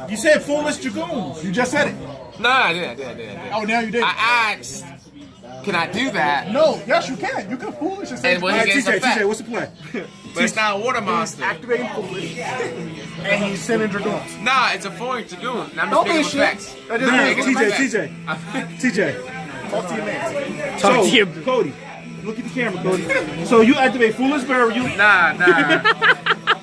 You said Foolish Dragoons. You just said it. No, I did. Oh, now you did. I asked, can I do that? No, yes, you can. You can Foolish and say. And when he gets the fact. TJ, what's the plan? But it's not a water monster. Activating Foolish, and he's sending Dragoons. Nah, it's a foreign dragoon. I'm Don't just be making shit. facts. That just means TJ. talk to your man. Talk to you. Cody. Look at the camera, Cody. So you activate Foolish Burial Nah.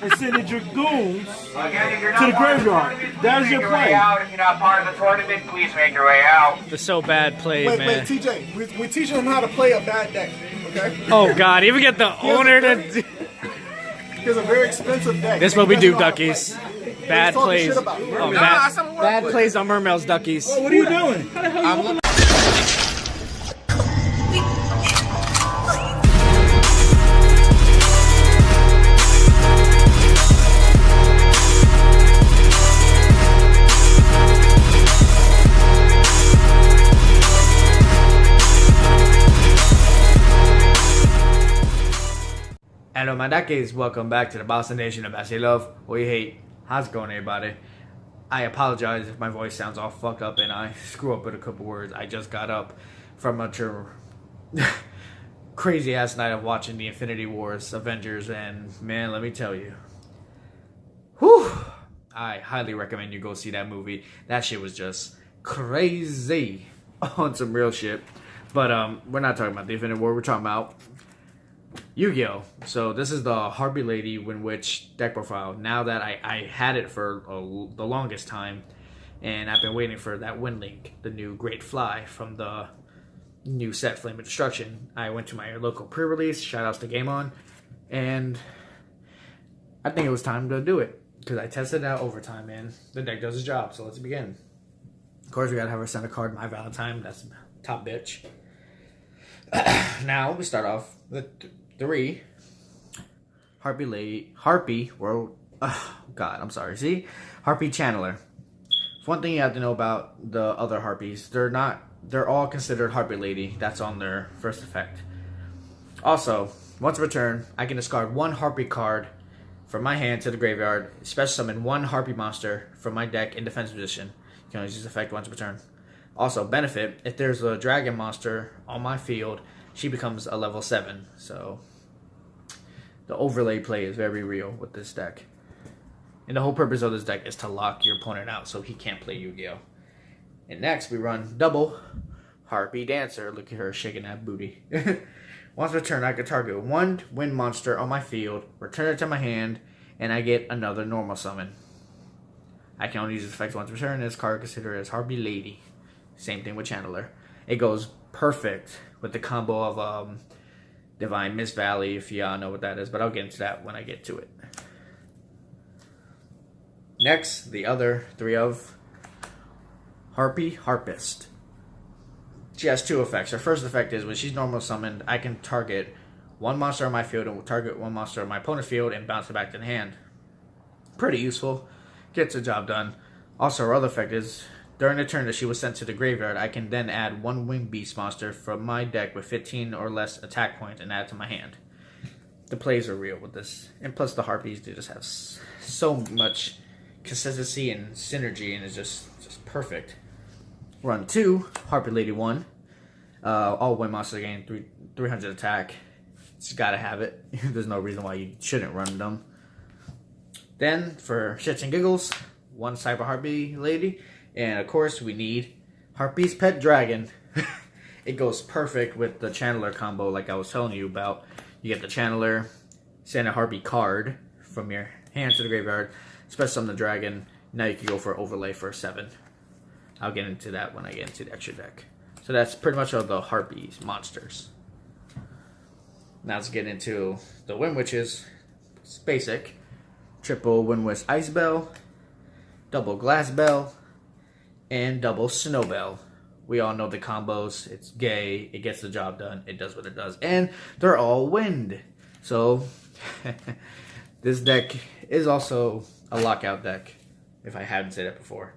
and send the Dragoons to the graveyard. That is your play. If you're not part of the tournament, please make your way out. The so bad play, Wait, man. TJ. We're teaching him how to play a bad deck. Okay? Oh God, even get the owner to. Here's a very expensive deck. This is what we do, duckies. Bad talking plays. shit about you. Oh, Nah, bad, some work bad with. plays on Mermel's duckies. What are you doing? I'm Hello, my duckies. Welcome back to the Boston Nation of Bassy Love. We hate. How's it going, everybody? I apologize if my voice sounds all fucked up and I screw up with a couple words. I just got up from a crazy ass night of watching the Infinity Wars, Avengers, and man, let me tell you, whew, I highly recommend you go see that movie. That shit was just crazy on some real shit. But we're not talking about the Infinity War. We're talking about Yu-Gi-Oh! So this is the Harpie Lady Win Witch deck profile. Now that I had it for the longest time, and I've been waiting for that Win Link, the new Great Fly from the new set Flame of Destruction. I went to my local pre-release, shoutouts to Game On, and I think it was time to do it. Because I tested it out over time, and the deck does its job, so let's begin. Of course, we gotta have our center card, My Valentine, that's top bitch. Now, we start off with 3 Harpie World. God, I'm sorry. See, Harpie Channeler. One thing you have to know about the other Harpies, they're all considered Harpie Lady. That's on their first effect. Also, once per turn, I can discard 1 Harpie card from my hand to the graveyard, special summon 1 Harpie monster from my deck in defense position. You can only use this effect once per turn. Also, benefit, if there's a dragon monster on my field, she becomes a level 7. So, the overlay play is very real with this deck. And the whole purpose of this deck is to lock your opponent out so he can't play Yu-Gi-Oh! And next, we run double Harpie Dancer. Look at her shaking that booty. Once per turn, I can target 1 wind monster on my field, return it to my hand, and I get another normal summon. I can only use this effect once per turn. This card considered as Harpie Lady. Same thing with Channeler. It goes perfect with the combo of Divine Mist Valley, if y'all know what that is, but I'll get into that when I get to it. Next, the other 3 of Harpie Harpist. She has 2 effects. Her first effect is when she's normal summoned, I can target 1 monster on my field and will target 1 monster on my opponent's field and bounce it back to the hand. Pretty useful. Gets the job done. Also, her other effect is during the turn that she was sent to the graveyard, I can then add 1 Winged Beast monster from my deck with 15 or less attack points and add it to my hand. The plays are real with this. And plus the Harpies, they just have so much consistency and synergy, and it's just perfect. Run 2, Harpie Lady 1. All wind monsters gain 300 attack. Just gotta have it. There's no reason why you shouldn't run them. Then, for shits and giggles, 1 Cyber Harpie Lady. And of course, we need Harpie's Pet Dragon. It goes perfect with the Channeler combo, like I was telling you about. You get the Channeler, send a Harpie card from your hand to the graveyard, special summon the dragon. Now you can go for overlay for 7. I'll get into that when I get into the extra deck. So that's pretty much all the Harpies monsters. Now let's get into the Wind Witches. It's basic. Triple Wind Witch Ice Bell, double Glass Bell, and double Snow Bell. We all know the combos. It's gay. It gets the job done. It does what it does. And they're all wind. So, this deck is also a lockout deck, if I hadn't said it before.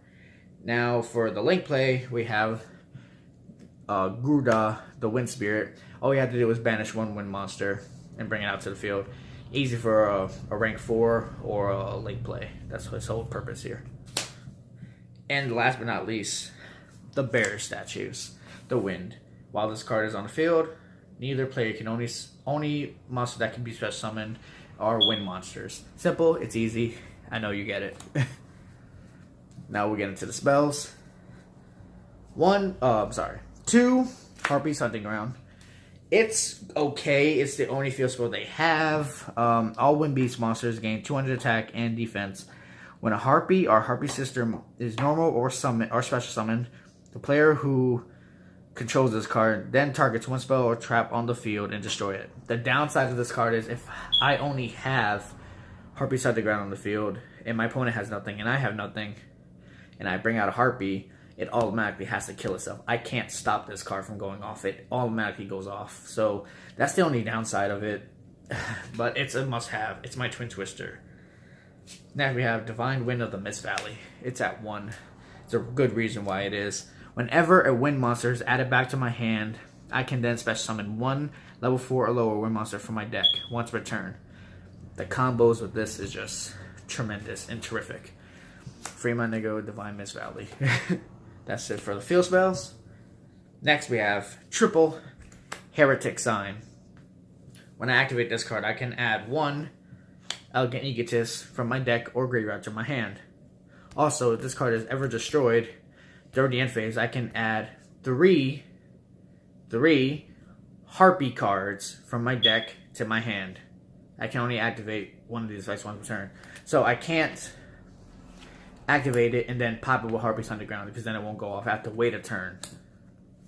Now, for the link play, we have Gruda, the Wind Spirit. All we have to do is banish 1 wind monster and bring it out to the field. Easy for a rank 4 or a link play. That's his whole purpose here. And last but not least, the bear statues, the wind. While this card is on the field, neither player can only monster that can be special summoned are wind monsters. Simple, it's easy. I know you get it. Now we'll get into the spells. 2, Harpie's Hunting Ground. It's okay. It's the only field spell they have. All wind beast monsters gain 200 attack and defense. When a Harpie or Harpie sister is normal or special summoned, the player who controls this card then targets one spell or trap on the field and destroy it. The downside of this card is if I only have Harpie's Hunting Ground on the field and my opponent has nothing and I have nothing, and I bring out a Harpie, it automatically has to kill itself. I can't stop this card from going off. It automatically goes off. So that's the only downside of it. But it's a must-have. It's my Twin Twister. Now we have Divine Wind of the Mist Valley. It's at 1. It's a good reason why it is. Whenever a wind monster is added back to my hand, I can then special summon 1 level 4 or lower wind monster from my deck once per turn. The combos with this is just tremendous and terrific. Free my nigga, Divine Mist Valley. That's it for the field spells. Next we have triple Heretic Sign. When I activate this card, I can add 1 Elegant Egotist from my deck or graveyard to my hand. Also, if this card is ever destroyed during the end phase, I can add 3 Harpie cards from my deck to my hand. I can only activate one of these effects once per turn. So I can't activate it and then pop it with Harpie's Hunting Ground because then it won't go off. I have to wait a turn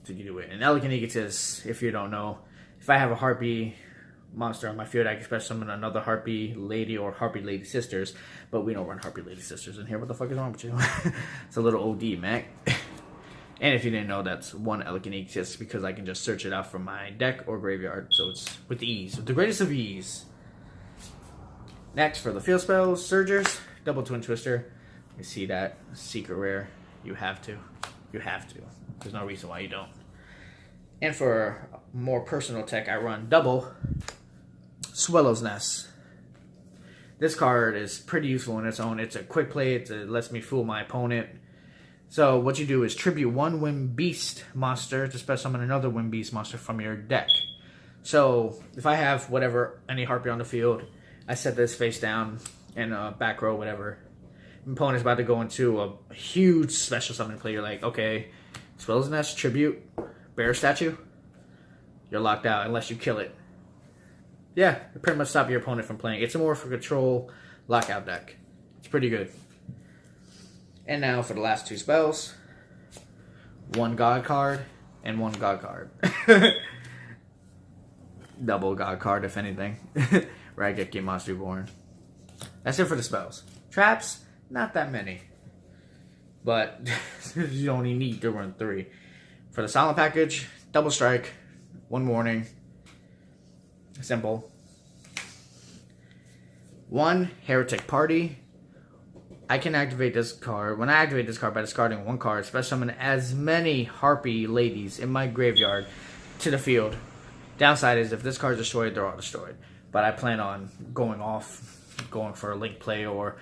to do it. And Elegant Egotist, if you don't know, if I have a Harpie monster on my field, I can special summon another Harpie Lady or Harpie Lady Sisters, but we don't run Harpie Lady Sisters in here. What the fuck is wrong with you? It's a little OD, Mac. And if you didn't know, that's 1 Elegant Egotist because I can just search it out from my deck or graveyard. So it's with ease, with the greatest of ease. Next, for the field spells, Surgers, Double Twin Twister. You see that secret rare? You have to. You have to. There's no reason why you don't. And for more personal tech, I run double Swallow's Nest. This card is pretty useful on its own. It's a quick play. It lets me fool my opponent. So what you do is tribute 1 Wind Beast monster to special summon another Wind Beast monster from your deck. So if I have any Harpie on the field, I set this face down in a back row, whatever. My opponent's about to go into a huge special summon play. You're like, okay, Swallow's Nest, tribute, bear statue. You're locked out unless you kill it. Yeah, it pretty much stop your opponent from playing. It's a more for control lockout deck. It's pretty good. And now for the last 2 spells. 1 God card and 1 God card. Double God card, if anything. Raigeki Monster Reborn. That's it for the spells. Traps, not that many. But you only need to run 3. For the silent package, double strike, 1 warning. Simple. 1 Heretic Party. I can activate this card. When I activate this card by discarding 1 card, special summon as many Harpie ladies in my graveyard to the field. Downside is if this card is destroyed, they're all destroyed. But I plan on going for a link play or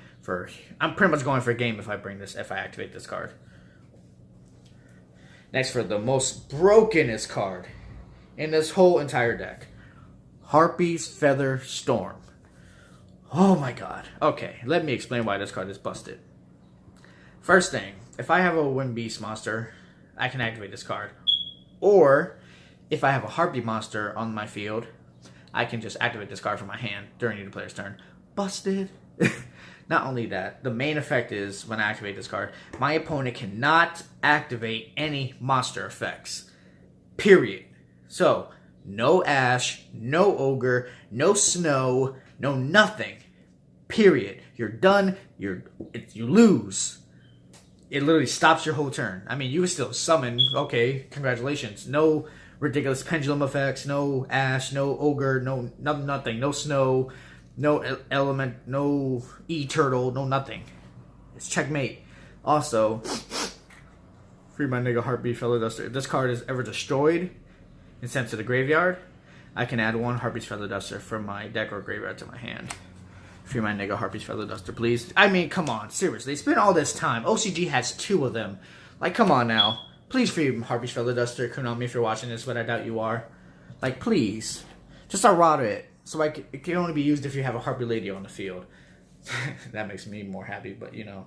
I'm pretty much going for a game if I activate this card. Next, for the most brokenest card in this whole entire deck, Harpie's Feather Storm. Oh my god. Okay, let me explain why this card is busted. First thing, if I have a Wind Beast monster, I can activate this card. Or, if I have a Harpie monster on my field, I can just activate this card from my hand during the player's turn. Busted. Not only that, the main effect is, when I activate this card, my opponent cannot activate any monster effects. Period. So, no Ash, no Ogre, no Snow, no nothing. Period. You're done. You lose. It literally stops your whole turn. I mean, you can still summon. Okay, congratulations. No ridiculous pendulum effects. No Ash. No Ogre. No nothing. No Snow. No Element. No E-Turtle. No nothing. It's checkmate. Also, free my nigga Harpie Feather Duster. If this card is ever destroyed and sent to the graveyard, I can add 1 Harpie's Feather Duster from my deck or graveyard to my hand. Free my nigga Harpie's Feather Duster, please. I mean, come on, seriously. It's been all this time. OCG has 2 of them. Like, come on now. Please free Harpie's Feather Duster. Konami, if you're watching this, but I doubt you are. Like, please. Just errata it. So it can only be used if you have a Harpie Lady on the field. That makes me more happy, but you know,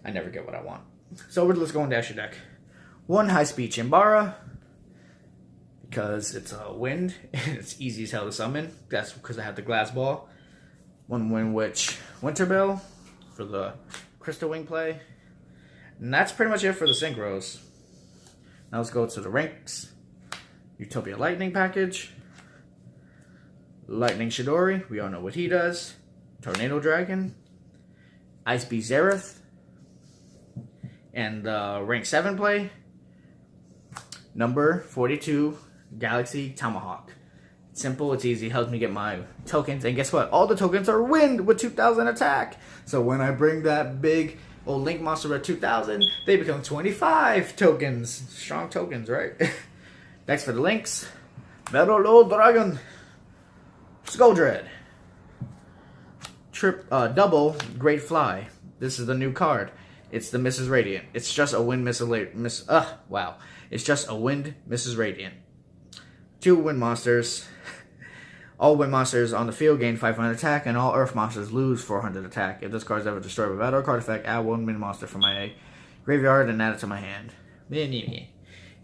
I never get what I want. So let's go into extra deck. 1 High Speed Chimbara, because it's a wind and it's easy as hell to summon. That's because I have the Glass Ball. 1 Wind Witch Winterbell for the Crystal Wing play. And that's pretty much it for the Synchros. Now let's go to the ranks. Utopia Lightning package. Lightning Shidori, we all know what he does. Tornado Dragon. Ice Beast Zereth. And the rank 7 play. Number 42, Galaxy Tomahawk. It's simple, it's easy, helps me get my tokens. And guess what? All the tokens are wind with 2000 attack. So when I bring that big old Link monster at 2000, they become 25 tokens. Strong tokens, right? Next for the links. Metal Lord Dragon. Scoldred. Double Great Fly. This is the new card. It's the Mrs. Radiant. It's just a wind wow. It's just a wind Mrs. Radiant. 2 wind monsters. All wind monsters on the field gain 500 attack, and all earth monsters lose 400 attack. If this card is ever destroyed by battle card effect, add 1 wind monster from my graveyard and add it to my hand.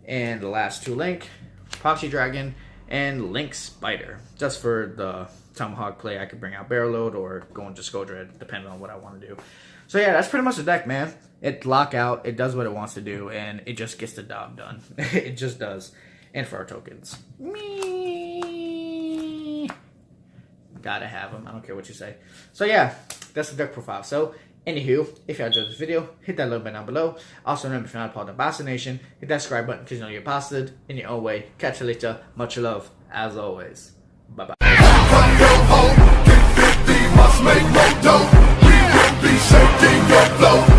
And the last 2 Link, Proxy Dragon, and Link Spider. Just for the Tomahawk play, I could bring out Barrel Load or go into Scoldred, depending on what I want to do. So yeah, that's pretty much the deck, man. It lockout, it does what it wants to do, and it just gets the job done. It just does. And for our tokens. Me. Gotta have them. I don't care what you say. So yeah, that's the deck profile. So, anywho, if y'all enjoyed this video, hit that little button down below. Also remember, if you're not part of the Basta Nation, hit that subscribe button because you know you're posted in your own way. Catch you later. Much love, as always. Bye-bye. Must make more dough. We will be shaking your flow.